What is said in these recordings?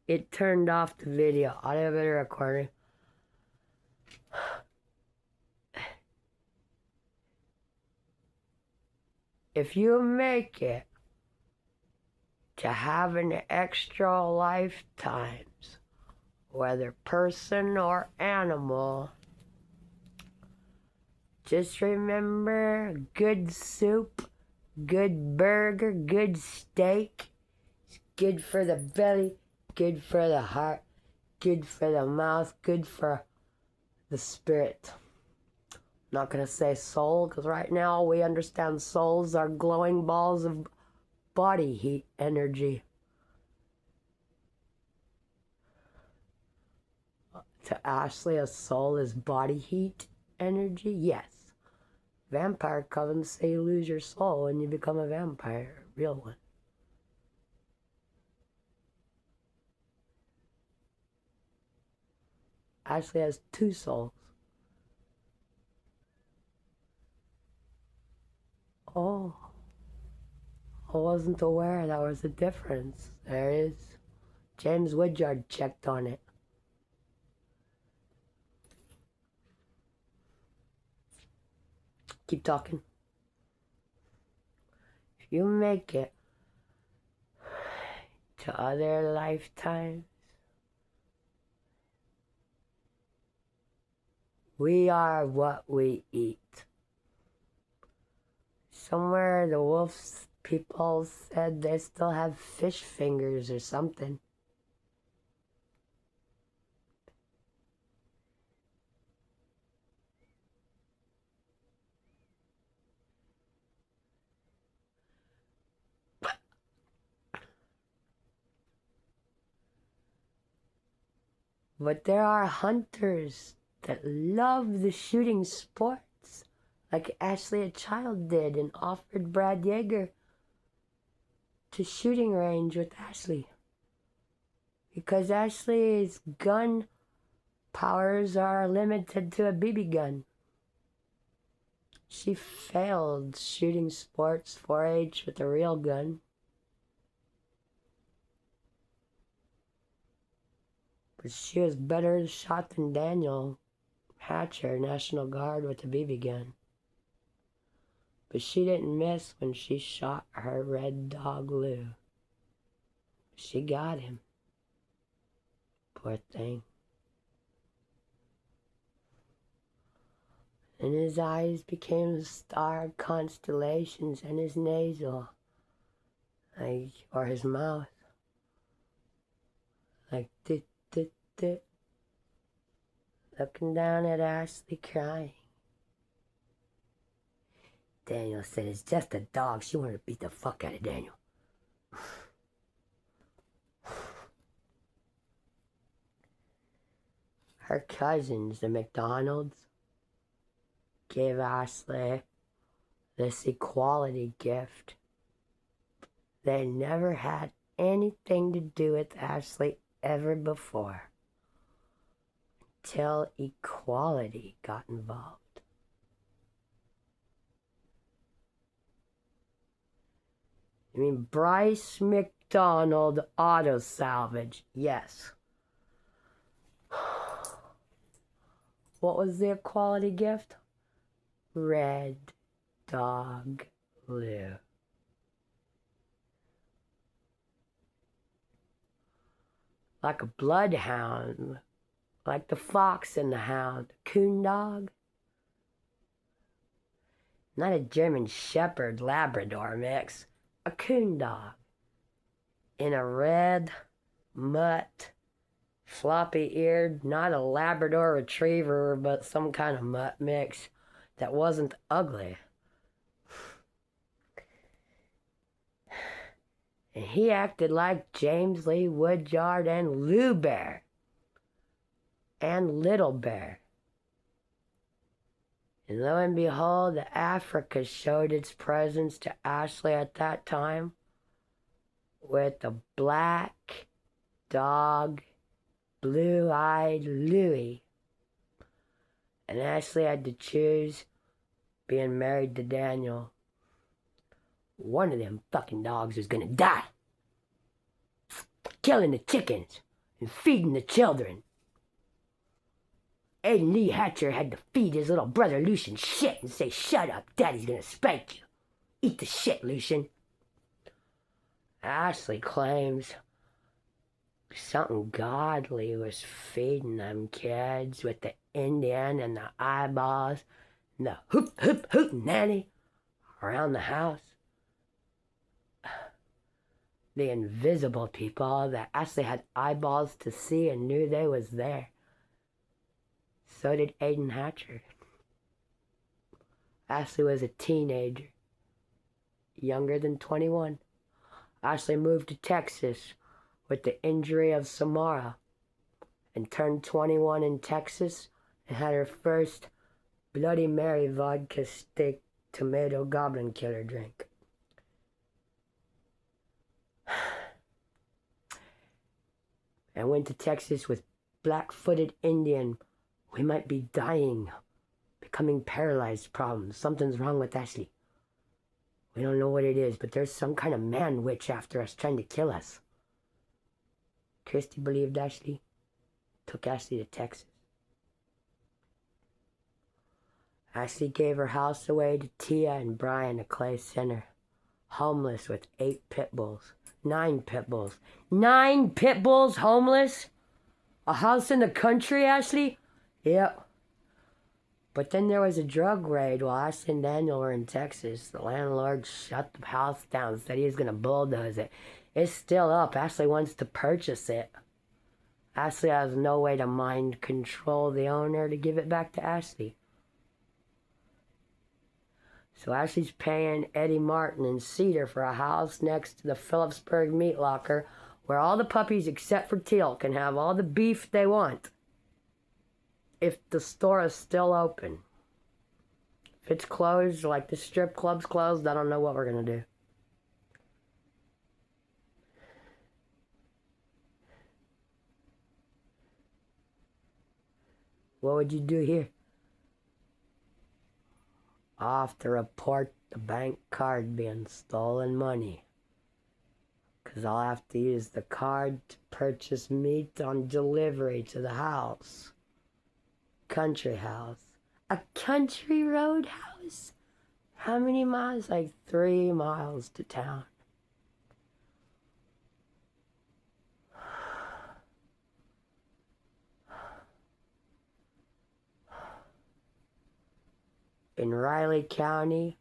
it turned off the video, audio video recording. If you make it to have an extra lifetimes, whether person or animal, just remember good soup, good burger, good steak. It's good for the belly, good for the heart, good for the mouth, good for the spirit. I'm not going to say soul, because right now we understand souls are glowing balls of body heat energy. To Ashley, a soul is body heat energy? Yes. Vampire covens say you lose your soul and you become a vampire, a real one. Ashley has 2 souls. Oh, I wasn't aware that was a difference. There is. James Woodyard checked on it. Keep talking. If you make it to other lifetimes, we are what we eat. Somewhere the wolf people said they still have fish fingers or something. But there are hunters that love the shooting sports, like Ashley a child did and offered Brad Yeager to shooting range with Ashley. Because Ashley's gun powers are limited to a BB gun. She failed shooting sports 4-H with a real gun. But she was better shot than Daniel Hatcher, National Guard, with a BB gun. But she didn't miss when she shot her red dog Lou. She got him. Poor thing. And his eyes became star constellations, and his nasal, or his mouth, like dit, dit, dit, looking down at Ashley crying. Daniel said, "It's just a dog." She wanted to beat the fuck out of Daniel. Her cousins, the McDonalds, gave Ashley this equality gift. They never had anything to do with Ashley ever before, until equality got involved. You mean Bryce McDonald Auto Salvage? Yes. What was the equality gift? Red dog Lou. Like a bloodhound, like the fox and the hound, a coon dog. Not a German Shepherd Labrador mix, a coon dog. In a red mutt, floppy-eared, not a Labrador Retriever, but some kind of mutt mix that wasn't ugly. And he acted like James Lee Woodyard and Lou Bear and Little Bear. And lo and behold, Africa showed its presence to Ashley at that time with a black dog, blue-eyed Louie. And Ashley had to choose being married to Daniel. One of them fucking dogs was gonna die. Killing the chickens. and feeding the children. Aiden Lee Hatcher had to feed his little brother Lucian shit and say, "Shut up, Daddy's gonna spank you. Eat the shit, Lucian." Ashley claims something godly was feeding them kids with the Indian and the eyeballs and the hoop hoop hoop nanny around the house. The invisible people that Ashley had eyeballs to see and knew they was there. So did Aiden Hatcher. Ashley was a teenager, younger than 21. Ashley moved to Texas with the injury of Samara and turned 21 in Texas and had her first Bloody Mary vodka steak tomato goblin killer drink. And went to Texas with black-footed Indian. "We might be dying, becoming paralyzed problems. Something's wrong with Ashley. We don't know what it is, but there's some kind of man witch after us trying to kill us." Christy believed Ashley, took Ashley to Texas. Ashley gave her house away to Tia and Brian at Clay Center, homeless with 8 pit bulls. 9 pit bulls. 9 pit bulls homeless? A house in the country, Ashley? Yep. But then there was a drug raid while Ashley and Daniel were in Texas. The landlord shut the house down, said he was going to bulldoze it. It's still up. Ashley wants to purchase it. Ashley has no way to mind control the owner to give it back to Ashley. So Ashley's paying Eddie Martin in Cedar for a house next to the Phillipsburg meat locker where all the puppies except for Teal can have all the beef they want. If the store is still open. If it's closed, like the strip club's closed, I don't know what we're going to do. What would you do here? Off to report the bank card being stolen money. 'Cause I'll have to use the card to purchase meat on delivery to the house. Country house. A country road house? How many miles? Like 3 miles to town. In Riley County,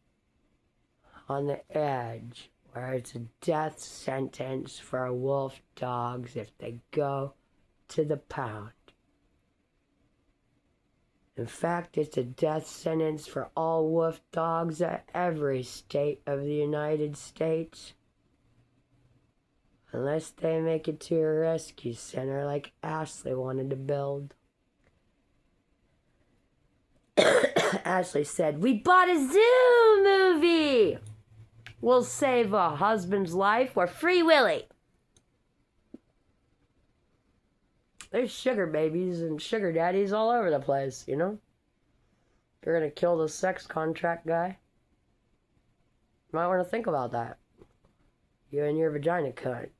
on the edge, where it's a death sentence for wolf dogs if they go to the pound. In fact, it's a death sentence for all wolf dogs at every state of the United States. Unless they make it to a rescue center like Ashley wanted to build. Ashley said, "We bought a zoo movie! We'll save a husband's life or Free Willy." There's sugar babies and sugar daddies all over the place, you know? You're gonna kill the sex contract guy. You might want to think about that. You and your vagina cunt.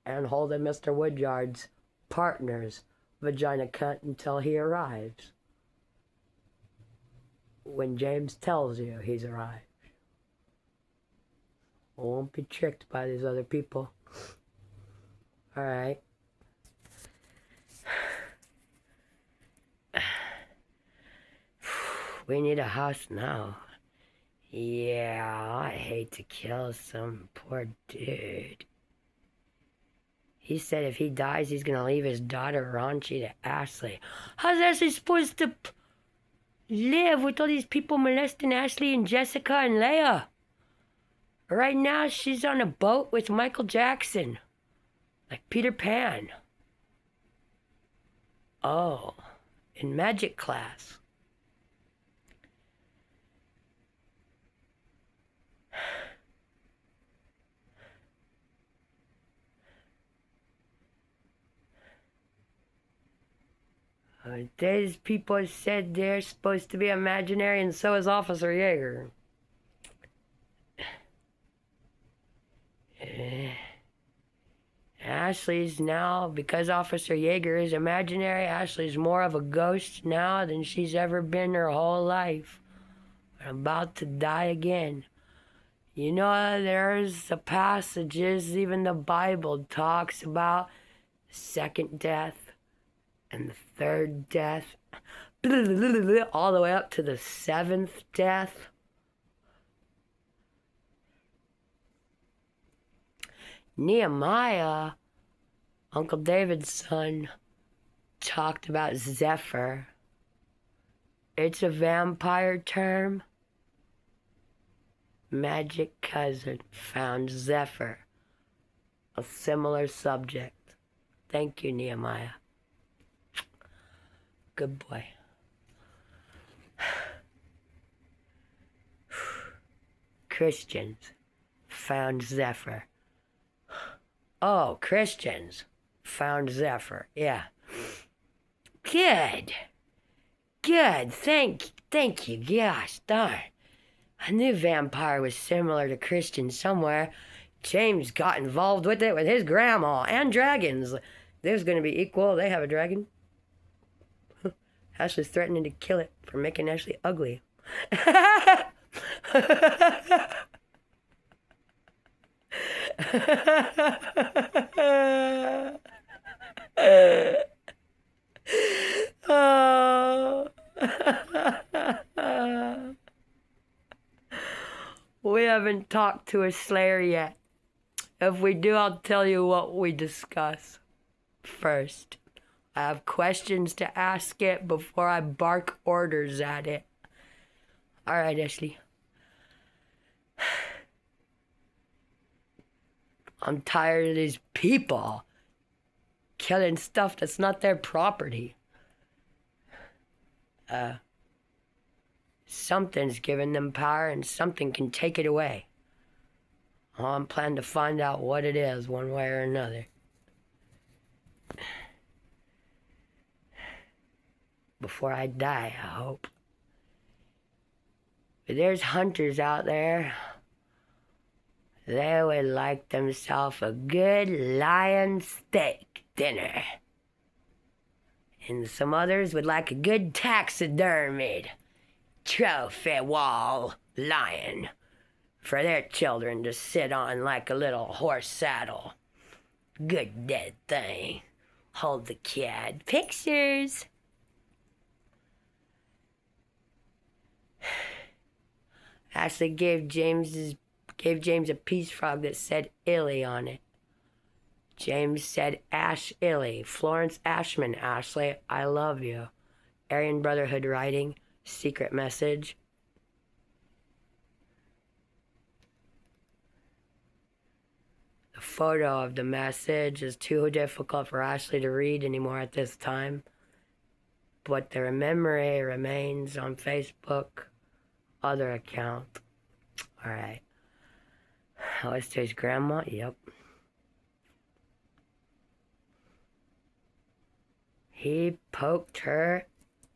And holding Mr. Woodyard's partner's vagina cunt until he arrives. When James tells you he's arrived. Won't be tricked by these other people. Alright. We need a house now. Yeah, I hate to kill some poor dude. He said if he dies, he's gonna leave his daughter raunchy to Ashley. How's Ashley supposed to live with all these people molesting Ashley and Jessica and Leia? Right now, she's on a boat with Michael Jackson. Like Peter Pan. Oh, in magic class. These people said they're supposed to be imaginary, and so is Officer Yeager. Ashley's now, because Officer Yeager is imaginary, Ashley's more of a ghost now than she's ever been her whole life. I'm about to die again. You know, there's the passages, even the Bible talks about second death and the third death, all the way up to the seventh death. Nehemiah, Uncle David's son, talked about Zephyr. It's a vampire term. Magic cousin found Zephyr, a similar subject. Thank you, Nehemiah. Good boy. Christians found Zephyr. Oh, Christians found Zephyr. Yeah. Good. Thank you. Gosh darn. I knew vampire was similar to Christian somewhere. James got involved with it with his grandma and dragons. There's going to be equal. They have a dragon. Ashley's threatening to kill it for making Ashley ugly. Oh. We haven't talked to a slayer yet. If we do, I'll tell you what we discuss. First, I have questions to ask it before I bark orders at it. All right, Ashley. I'm tired of these people killing stuff that's not their property. Something's giving them power and something can take it away. I'm planning to find out what it is one way or another. Before I die, I hope. But there's hunters out there. They would like themselves a good lion steak dinner. And some others would like a good taxidermied trophy wall lion for their children to sit on like a little horse saddle. Good dead thing. Hold the kid. Pictures. Ashley gave James a peace frog that said Illy on it. James said Ash Illy. Florence Ashman, Ashley, I love you. Aryan Brotherhood writing, secret message. The photo of the message is too difficult for Ashley to read anymore at this time, but the memory remains on Facebook, other account. All right. Oh, it's to his grandma? Yep. He poked her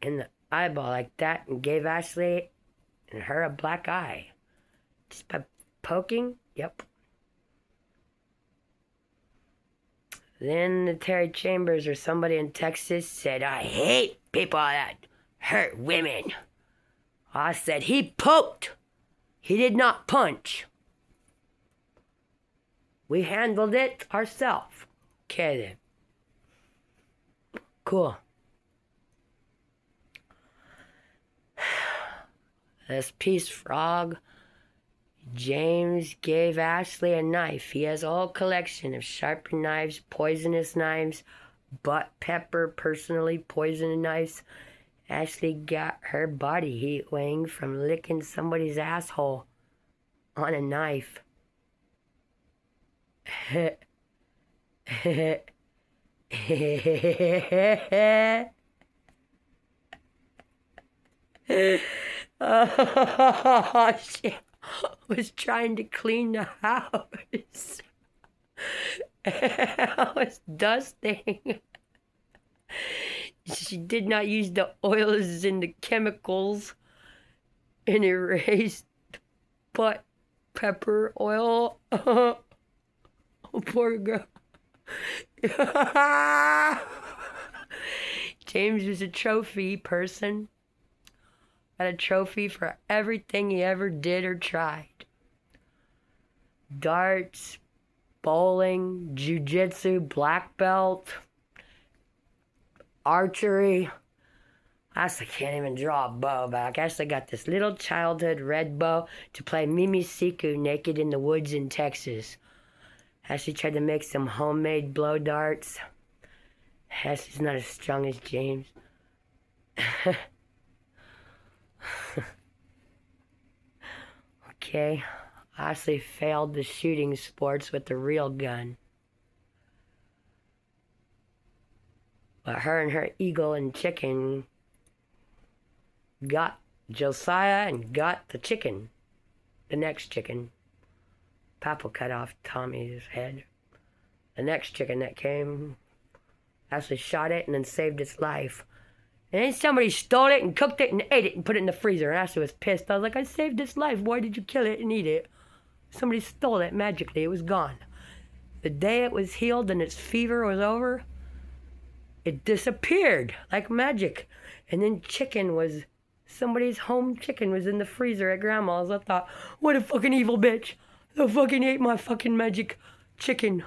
in the eyeball like that and gave Ashley and her a black eye. Just by poking? Yep. Then the Terry Chambers or somebody in Texas said, I hate people that hurt women. I said, he poked. He did not punch. We handled it ourselves. Okay then. Cool. This peace frog, James gave Ashley a knife. He has a whole collection of sharpened knives, poisonous knives, butt pepper, personally poisoned knives. Ashley got her body heat wing from licking somebody's asshole on a knife. Oh, she was trying to clean the house. I was dusting. She did not use the oils and the chemicals and erased butt pepper oil. Oh, poor girl. James was a trophy person. Got a trophy for everything he ever did or tried. Darts, bowling, jiu-jitsu, black belt, archery. I actually can't even draw a bow, but I guess I got this little childhood red bow to play Mimi Siku naked in the woods in Texas. Ashley tried to make some homemade blow darts. Ashley's not as strong as James. Okay, Ashley failed the shooting sports with the real gun. But her and her eagle and chicken got Josiah and got the chicken. The next chicken. Papa cut off Tommy's head. The next chicken that came, Ashley shot it and then saved its life. And then somebody stole it and cooked it and ate it and put it in the freezer. And Ashley was pissed. I was like, I saved its life. Why did you kill it and eat it? Somebody stole it magically. It was gone. The day it was healed and its fever was over, it disappeared like magic. And then somebody's home chicken was in the freezer at Grandma's. I thought, what a fucking evil bitch. They fucking ate my fucking magic chicken.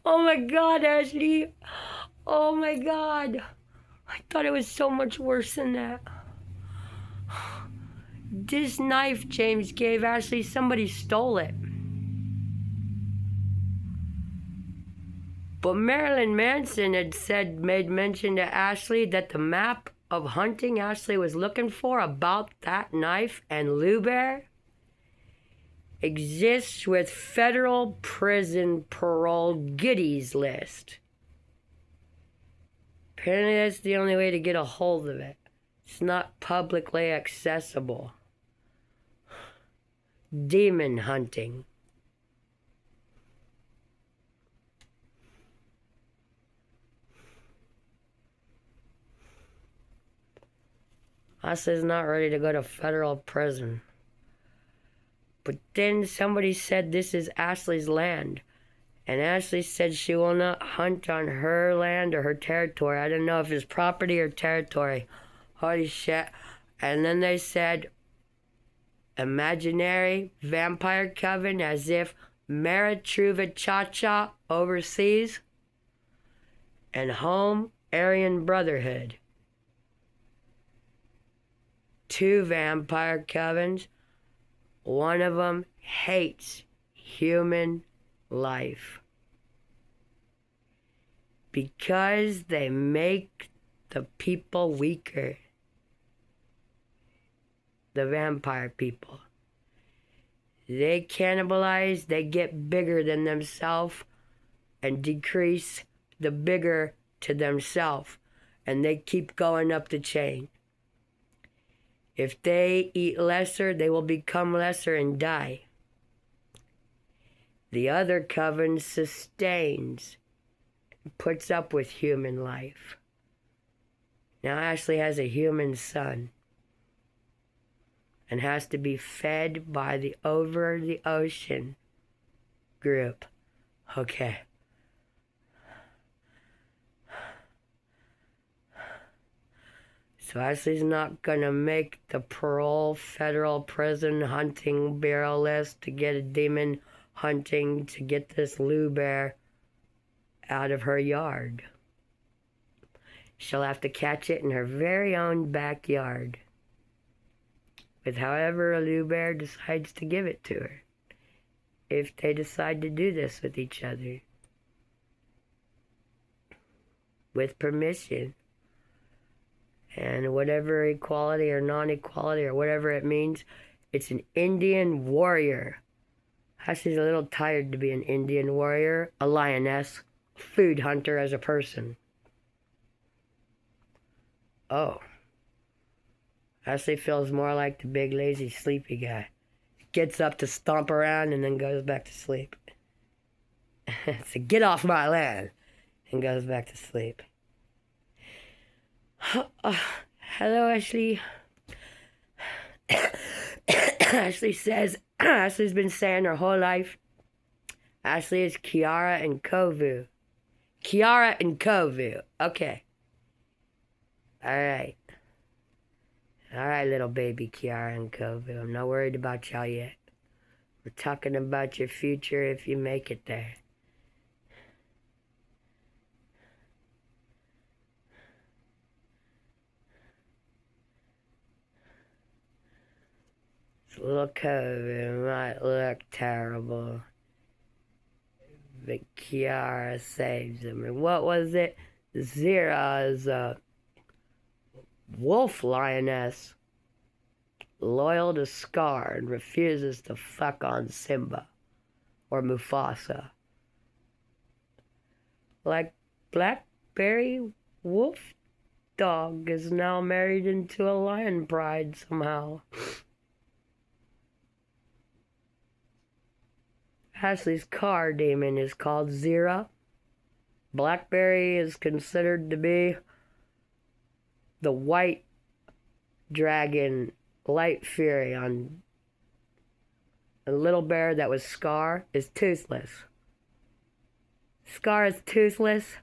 Oh my God, Ashley. Oh my God. I thought it was so much worse than that. This knife James gave Ashley, somebody stole it. But Marilyn Manson had made mention to Ashley that the map of hunting Ashley was looking for about that knife and Lubear exists with federal prison parole goodies list. Apparently that's the only way to get a hold of it. It's not publicly accessible. Demon hunting. Ashley's not ready to go to federal prison. But then somebody said this is Ashley's land. And Ashley said she will not hunt on her land or her territory. I don't know if it's property or territory. Holy shit. And then they said, imaginary vampire coven as if Maritruva Cha-Cha overseas. And home Aryan Brotherhood. 2 vampire covens. One of them hates human life because they make the people weaker. The vampire people. They cannibalize, they get bigger than themselves and decrease the bigger to themselves. And they keep going up the chain. If they eat lesser, they will become lesser and die. The other coven sustains, puts up with human life. Now Ashley has a human son and has to be fed by the over the ocean group. Okay. So Ashley's not gonna make the parole federal prison hunting bureau list to get a demon hunting to get this Lubear out of her yard. She'll have to catch it in her very own backyard with however a Lubear decides to give it to her. If they decide to do this with each other. With permission. And whatever equality or non-equality or whatever it means, it's an Indian warrior. Ashley's a little tired to be an Indian warrior, a lioness, food hunter as a person. Oh. Ashley feels more like the big, lazy, sleepy guy. Gets up to stomp around and then goes back to sleep. So get off my land and goes back to sleep. Hello, Ashley. Ashley says, Ashley's been saying her whole life, Ashley is Kiara and Kovu. Kiara and Kovu. Okay. Alright. Alright, little baby Kiara and Kovu. I'm not worried about y'all yet. We're talking about your future if you make it there. Little Kovu might look terrible, but Kiara saves him. And what was it? Zira is a wolf lioness, loyal to Scar and refuses to fuck on Simba or Mufasa. Like Blackberry Wolfdog is now married into a lion pride somehow. Ashley's car demon is called Zira. Blackberry is considered to be the white dragon light fury on a little bear that was Scar is toothless. Scar is toothless?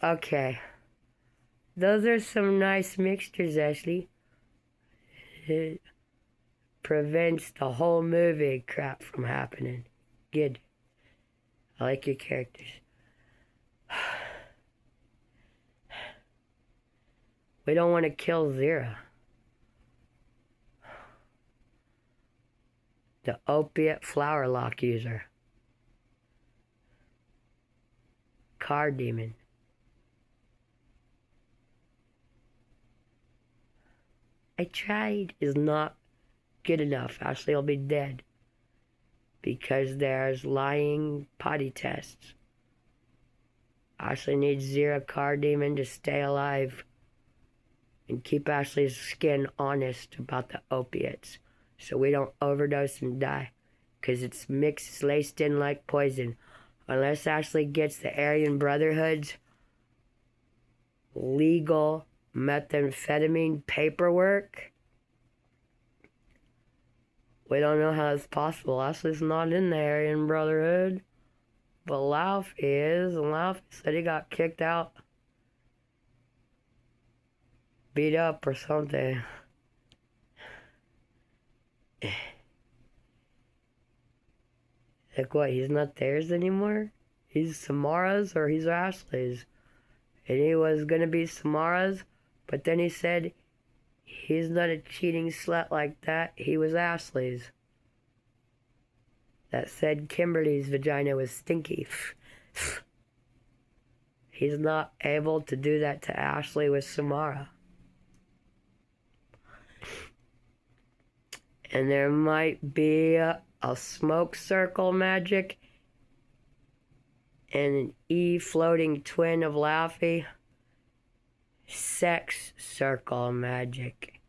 Okay. Those are some nice mixtures, Ashley. It prevents the whole movie crap from happening. Good. I like your characters. We don't want to kill Zira. The opiate flower lock user. Car demon. I tried is not good enough. Ashley will be dead. Because there's lying potty tests. Ashley needs Zira car demon to stay alive and keep Ashley's skin honest about the opiates so we don't overdose and die, because it's mixed, it's laced in like poison. Unless Ashley gets the Aryan Brotherhood's legal methamphetamine paperwork, we don't know how it's possible. Ashley's not in the Aryan Brotherhood, but Lauf is, and Lauf said he got kicked out, beat up or something. Like what, he's not theirs anymore? He's Samara's or he's Ashley's. And he was gonna be Samara's, but then he said he's not a cheating slut like that. He was Ashley's. That said Kimberly's vagina was stinky. He's not able to do that to Ashley with Samara. And there might be a smoke circle magic and an E floating twin of Laufey. Sex circle magic.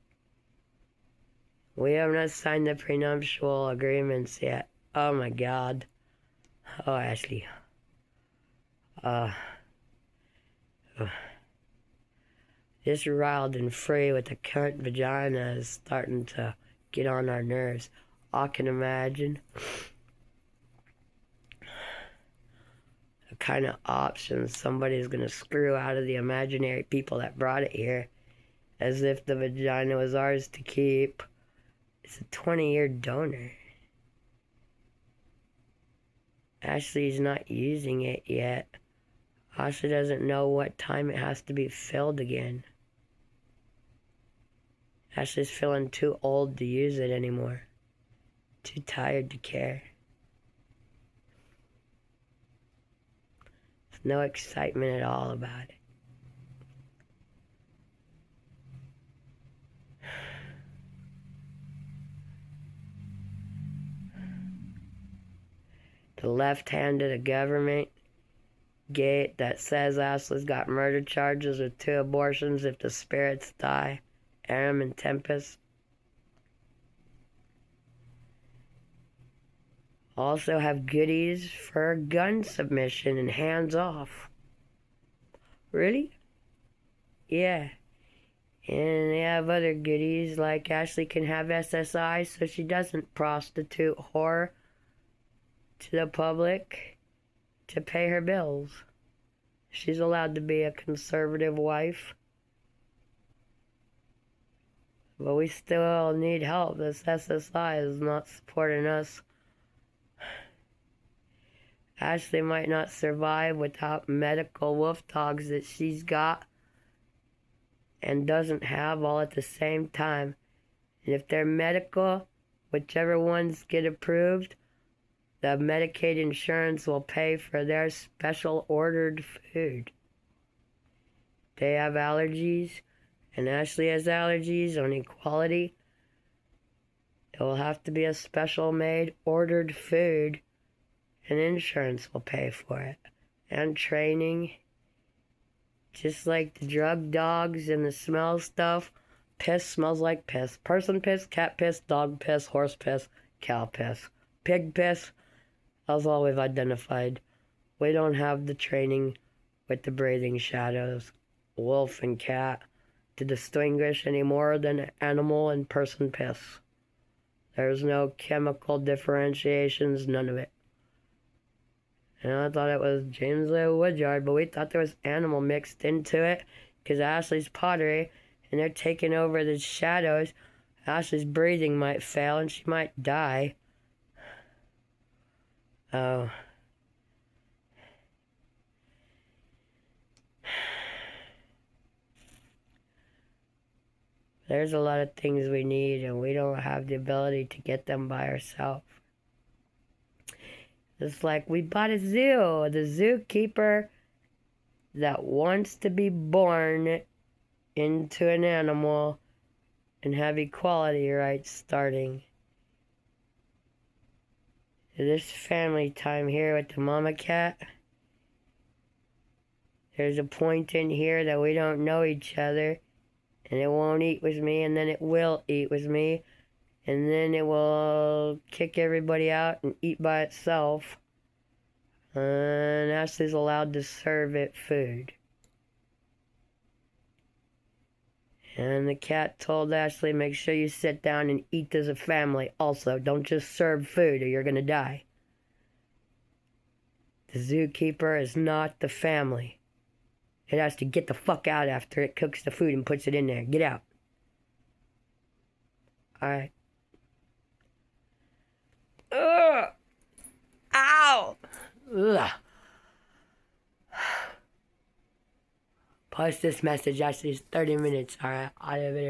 We have not signed the prenuptial agreements yet. Oh my God. Oh, Ashley. This riled and free with the cunt vagina is starting to get on our nerves. I can imagine the kind of options somebody's going to screw out of the imaginary people that brought it here, as if the vagina was ours to keep. It's a 20-year donor. Ashley's not using it yet. Ashley doesn't know what time it has to be filled again. Ashley's feeling too old to use it anymore. Too tired to care. There's no excitement at all about it. The left hand of the government gate that says Ashley's got murder charges with 2 abortions if the spirits die. Aram and Tempest. Also have goodies for gun submission and hands off. Really? Yeah. And they have other goodies, like Ashley can have SSI so she doesn't prostitute whore to the public to pay her bills. She's allowed to be a conservative wife. But we still need help. This SSI is not supporting us. Ashley might not survive without medical wolf dogs that she's got and doesn't have all at the same time. And if they're medical, whichever ones get approved, the Medicaid insurance will pay for their special ordered food. They have allergies, and Ashley has allergies on equality. It will have to be a special made ordered food, and insurance will pay for it. And training. Just like the drug dogs and the smell stuff, piss smells like piss. Person piss, cat piss, dog piss, horse piss, cow piss. Pig piss, that's all we've identified. We don't have the training with the breathing shadows, wolf and cat, to distinguish any more than animal and person piss. There's no chemical differentiations, none of it. And I thought it was James Lee Woodyard, but we thought there was animal mixed into it because Ashley's pottery, and they're taking over the shadows. Ashley's breathing might fail and she might die. Oh. There's a lot of things we need, and we don't have the ability to get them by ourselves. It's like we bought a zoo. The zookeeper that wants to be born into an animal and have equality rights starting. This family time here with the mama cat. There's a point in here that we don't know each other, and it won't eat with me, and then it will eat with me. And then it will kick everybody out and eat by itself. And Ashley's allowed to serve it food. And the cat told Ashley, make sure you sit down and eat as a family. Also, don't just serve food or you're going to die. The zookeeper is not the family. It has to get the fuck out after it cooks the food and puts it in there. Get out. Alright. Ugh! Ow! Ugh. Post this message, actually, it's 30 minutes. Alright, I'll have it.